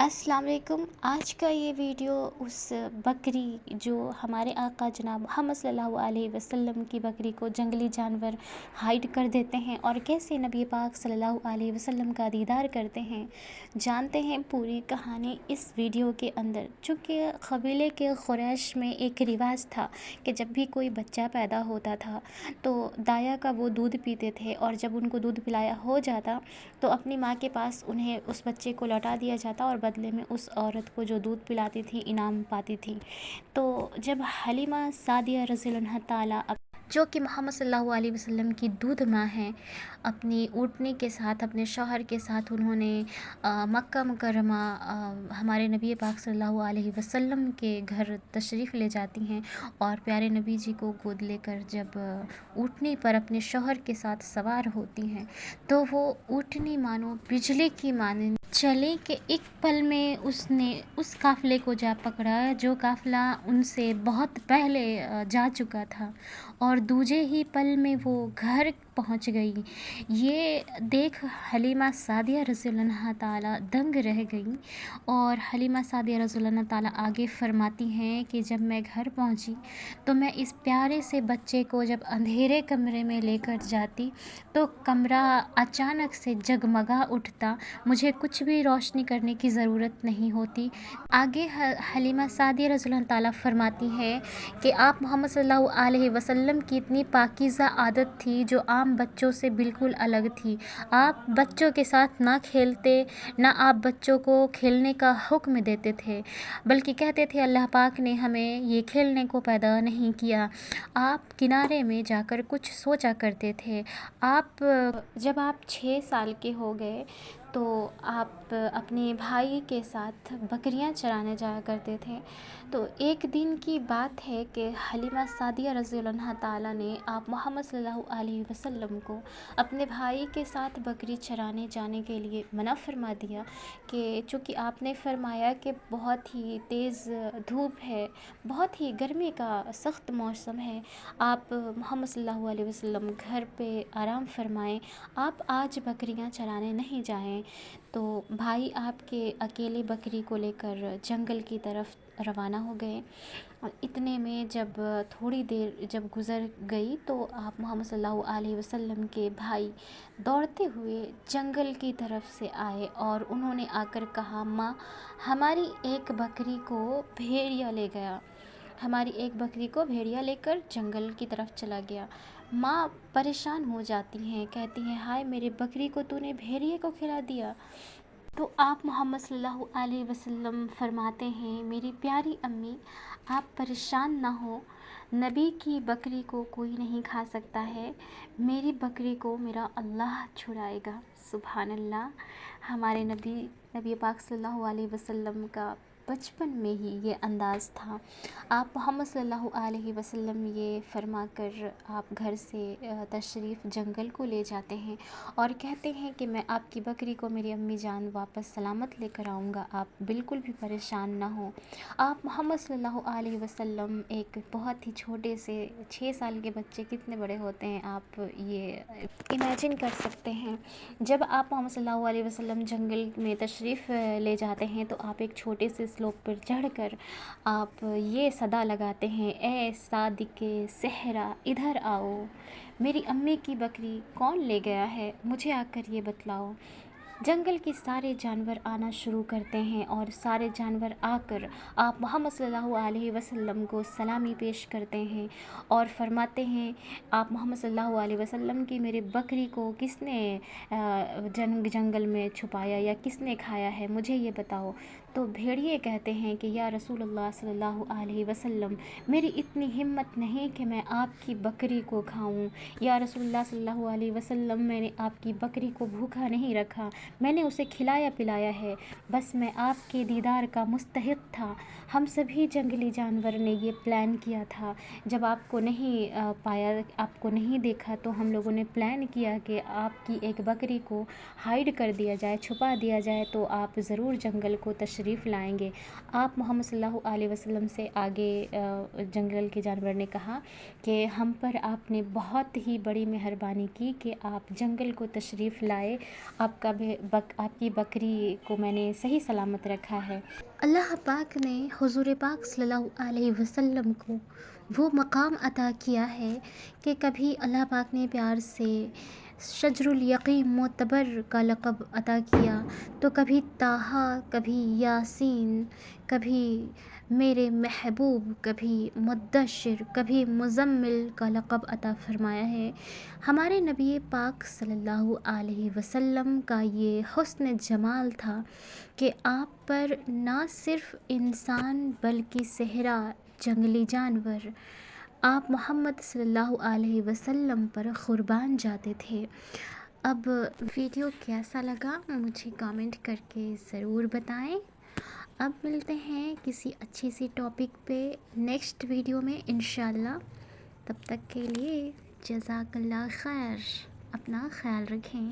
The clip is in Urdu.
السلام علیکم۔ آج کا یہ ویڈیو اس بکری جو ہمارے آقا جناب محمد صلی اللہ علیہ وسلم کی بکری کو جنگلی جانور ہائڈ کر دیتے ہیں اور کیسے نبی پاک صلی اللہ علیہ وسلم کا دیدار کرتے ہیں، جانتے ہیں پوری کہانی اس ویڈیو کے اندر۔ چونکہ قبیلے کے قریش میں ایک رواج تھا کہ جب بھی کوئی بچہ پیدا ہوتا تھا تو دایا کا وہ دودھ پیتے تھے، اور جب ان کو دودھ پلایا ہو جاتا تو اپنی ماں کے پاس انہیں اس بچے کو لوٹا دیا جاتا، اور بدلے میں اس عورت کو جو دودھ پلاتی تھی انعام پاتی تھی۔ تو جب حلیمہ سعدیہ رضی اللہ تعالیٰ جو کہ محمد صلی اللہ علیہ وسلم کی دودھ ماں ہیں، اپنی اونٹنی کے ساتھ اپنے شوہر کے ساتھ انہوں نے مکہ مکرمہ ہمارے نبی پاک صلی اللہ علیہ وسلم کے گھر تشریف لے جاتی ہیں، اور پیارے نبی جی کو گود لے کر جب اونٹنی پر اپنے شوہر کے ساتھ سوار ہوتی ہیں تو وہ اونٹنی مانو بجلی کی مانند چلی کہ ایک پل میں اس نے اس قافلے کو جا پکڑا جو قافلہ ان سے بہت پہلے جا چکا تھا، اور دوسرے ہی پل میں وہ گھر پہنچ گئی۔ یہ دیکھ حلیمہ سعدیہ رضی اللہ تعالیٰ دنگ رہ گئی، اور حلیمہ سعدیہ رضی اللہ تعالیٰ آگے فرماتی ہیں کہ جب میں گھر پہنچی تو میں اس پیارے سے بچے کو جب اندھیرے کمرے میں لے کر جاتی تو کمرہ اچانک سے جگمگا اٹھتا، مجھے کچھ بھی روشنی کرنے کی ضرورت نہیں ہوتی۔ آگے حلیمہ سعدیہ رضی اللہ تعالیٰ فرماتی ہے کہ آپ محمد صلی اللہ علیہ وسلم کی اتنی پاکیزہ عادت تھی جو عام بچوں سے بالکل الگ تھی۔ آپ بچوں کے ساتھ نہ کھیلتے، نہ آپ بچوں کو کھیلنے کا حکم دیتے تھے، بلکہ کہتے تھے اللہ پاک نے ہمیں یہ کھیلنے کو پیدا نہیں کیا۔ آپ کنارے میں جا کر کچھ سوچا کرتے تھے۔ جب آپ 6 سال کے ہو گئے تو آپ اپنے بھائی کے ساتھ بکریاں چرانے جایا کرتے تھے۔ تو ایک دن کی بات ہے کہ حلیمہ سعدیہ رضی اللہ تعالیٰ نے آپ محمد صلی اللہ علیہ وسلم کو اپنے بھائی کے ساتھ بکری چرانے جانے کے لیے منع فرما دیا، کہ چونکہ آپ نے فرمایا کہ بہت ہی تیز دھوپ ہے، بہت ہی گرمی کا سخت موسم ہے، آپ محمد صلی اللہ علیہ وسلم گھر پہ آرام فرمائیں، آپ آج بکریاں چرانے نہیں جائیں۔ تو بھائی آپ کے اکیلے بکری کو لے کر جنگل کی طرف روانہ ہو گئے۔ اتنے میں جب تھوڑی دیر جب گزر گئی تو آپ محمد صلی اللہ علیہ وسلم کے بھائی دوڑتے ہوئے جنگل کی طرف سے آئے، اور انہوں نے آ کر کہا، ماں ہماری ایک بکری کو بھیڑیا لے گیا، ہماری ایک بکری کو بھیڑیا لے کر جنگل کی طرف چلا گیا۔ ماں پریشان ہو جاتی ہیں، کہتی ہیں ہائے میرے بکری کو تو نے بھیڑیے کو کھلا دیا۔ تو آپ محمد صلی اللہ علیہ وسلم فرماتے ہیں، میری پیاری امی آپ پریشان نہ ہو، نبی کی بکری کو کوئی نہیں کھا سکتا ہے، میری بکری کو میرا اللہ چھڑائے گا۔ سبحان اللہ۔ ہمارے نبی پاک صلی اللہ علیہ وسلم کا بچپن میں ہی یہ انداز تھا۔ آپ محمد صلی اللہ علیہ وسلم یہ فرما کر آپ گھر سے تشریف جنگل کو لے جاتے ہیں، اور کہتے ہیں کہ میں آپ کی بکری کو میری امی جان واپس سلامت لے کر آؤں گا، آپ بالکل بھی پریشان نہ ہوں۔ آپ محمد صلی اللہ علیہ وسلم ایک بہت ہی چھوٹے سے 6 سال کے بچے کتنے بڑے ہوتے ہیں آپ یہ امیجن کر سکتے ہیں۔ جب آپ محمد صلی اللہ علیہ وسلم جنگل میں تشریف لے جاتے ہیں تو آپ ایک چھوٹے سے سلوپ پر چڑھ کر آپ یہ صدا لگاتے ہیں، اے صادق صحرا ادھر آؤ، میری امی کی بکری کون لے گیا ہے، مجھے آ کر یہ بتلاؤ۔ جنگل کے سارے جانور آنا شروع کرتے ہیں، اور سارے جانور آ کر آپ محمد صلی اللہ علیہ وسلم کو سلامی پیش کرتے ہیں، اور فرماتے ہیں آپ محمد صلی اللہ علیہ وسلم کی میری بکری کو کس نے جنگل میں چھپایا یا کس نے کھایا ہے، مجھے یہ بتاؤ۔ تو بھیڑیے کہتے ہیں کہ یا رسول اللہ صلی اللہ علیہ وسلم، میری اتنی ہمت نہیں کہ میں آپ کی بکری کو کھاؤں، یا رسول اللہ صلی اللہ علیہ وسلم میں نے آپ کی بکری کو بھوکا نہیں رکھا، میں نے اسے کھلایا پلایا ہے، بس میں آپ کے دیدار کا مستحق تھا۔ ہم سبھی جنگلی جانور نے یہ پلان کیا تھا، جب آپ کو نہیں پایا، آپ کو نہیں دیکھا، تو ہم لوگوں نے پلان کیا کہ آپ کی ایک بکری کو ہائڈ کر دیا جائے، چھپا دیا جائے، تو آپ ضرور جنگل کو تشریف لائیں گے۔ آپ محمد صلی اللہ علیہ وسلم سے آگے جنگل کے جانور نے کہا کہ ہم پر آپ نے بہت ہی بڑی مہربانی کی کہ آپ جنگل کو تشریف لائے، آپ کا آپ کی بکری کو میں نے صحیح سلامت رکھا ہے۔ اللہ پاک نے حضور پاک صلی اللہ علیہ وسلم کو وہ مقام عطا کیا ہے کہ کبھی اللہ پاک نے پیار سے شجر الیقین معتبر کا لقب عطا کیا، تو کبھی طٰہٰ، کبھی یاسین، کبھی میرے محبوب، کبھی مدثر، کبھی مزمل کا لقب عطا فرمایا ہے۔ ہمارے نبی پاک صلی اللہ علیہ وسلم کا یہ حسن جمال تھا کہ آپ پر نہ صرف انسان بلکہ صحرا، جنگلی جانور آپ محمد صلی اللہ علیہ وسلم پر قربان جاتے تھے۔ اب ویڈیو کیسا لگا مجھے کامنٹ کر کے ضرور بتائیں۔ اب ملتے ہیں کسی اچھی سی ٹاپک پہ نیکسٹ ویڈیو میں انشاءاللہ۔ تب تک کے لیے جزاک اللہ خیر، اپنا خیال رکھیں۔